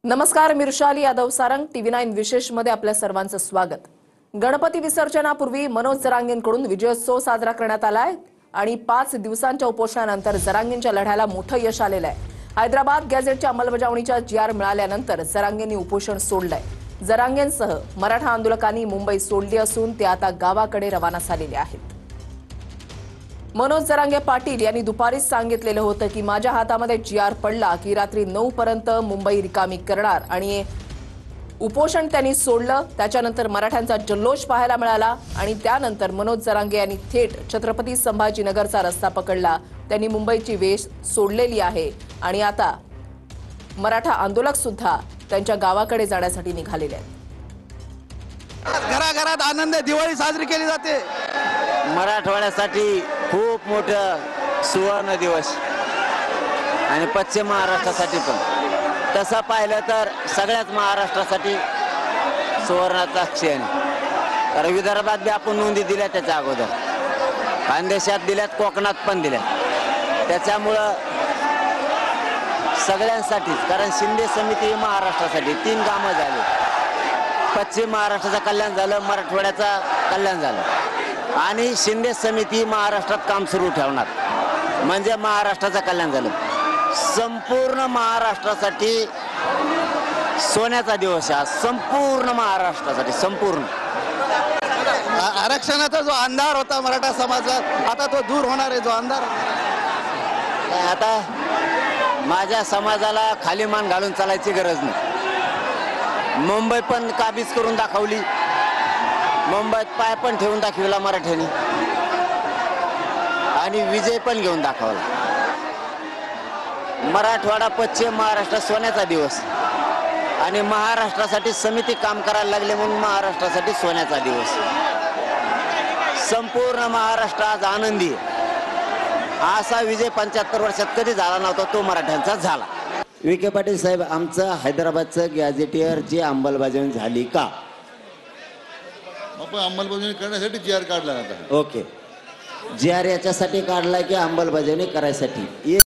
नमस्कार, मिर्शाली यादव सारंग TV9 विशेष मध्ये आपल्या सर्वांचं स्वागत। गणपती विसर्जनापूर्वी मनोज जरांगेंकडून विजयोत्सव साजरा करण्यात आलाय आणि 5 दिवसांच्या उपोषणानंतर जरांगेंच्या लढ्याला मोठं यश आलेलं आहे। हैदराबाद गॅझेटच्या अंमलबजावणीच्या GR मिळाल्यानंतर जरांगेंनी उपोषण सोडलंय। जरांगेंसह मराठा आंदोलकांनी मुंबई सोडली असून ते आता गावाकडे रवाना झालेले आहेत। मनोज जरांगे पाटील यांनी दुपारीच सांगितलेलं होतं की माझ्या हातामध्ये GR पडला की रात्री 9 पर्यंत मुंबई रिकामी करणार आणि उपोषण त्यांनी सोडलं। त्याच्यानंतर मराठ्यांचा जल्लोष पाहायला मिळाला आणि त्यानंतर मनोज जरांगे यांनी थेट छत्रपती संभाजीनगरचा रस्ता पकडला। त्यांनी मुंबईची वेश सोडलेली आहे आणि आता मराठा आंदोलक सुद्धा त्यांच्या गावाकडे जाण्यासाठी निघालेले आहेत। घराघरात आनंद दिवाळी साजरी केली जाते। मराठवाड्यासाठी खूप मोठा सुवर्ण दिवस आणि पश्चिम महाराष्ट्रासाठी पण तसा पाहिलं तर सगळ्याच महाराष्ट्रासाठी सुवर्णाचा क्षण। कारण विदर्भात बी आपण नोंदी दिल्या त्याच्या अगोदर, खानदेशात दिल्यात, कोकणात पण दिल्यात। त्याच्यामुळं सगळ्यांसाठी, कारण शिंदे समिती ही महाराष्ट्रासाठी 3 कामं झाली। पश्चिम महाराष्ट्राचं कल्याण झालं, मराठवाड्याचं कल्याण झालं आणि शिंदे समिती महाराष्ट्रात काम सुरू ठेवणार म्हणजे महाराष्ट्राचं कल्याण झालं। संपूर्ण महाराष्ट्रासाठी सोन्याचा दिवस आहे, संपूर्ण महाराष्ट्रासाठी। संपूर्ण आरक्षणाचा जो अंधार होता मराठा समाजात आता तो दूर होणार आहे। जो अंधार आता माझ्या समाजाला खाली मान घालून चालायची गरज नाही। मुंबई पण काबीज करून दाखवली, मुंबईत पाय पण ठेवून दाखवला मराठ्यांनी आणि विजय पण घेऊन दाखवला। मराठवाडा पश्चिम महाराष्ट्र सोन्याचा दिवस आणि महाराष्ट्रासाठी समिती काम करायला लागले म्हणून महाराष्ट्रासाठी सोन्याचा दिवस। संपूर्ण महाराष्ट्र आज आनंदी आहे। असा विजय 75 वर्षात कधी झाला नव्हता, तो मराठ्यांचा झाला। विखे पाटील साहेब, आमचं हैदराबादचं गॅझेटियर जी अंमलबजावणी झाली का? आपण अंमलबजावणी करण्यासाठी GR काढला आता। ओके, GR याच्यासाठी काढला की अंमलबजावणी करायसाठी?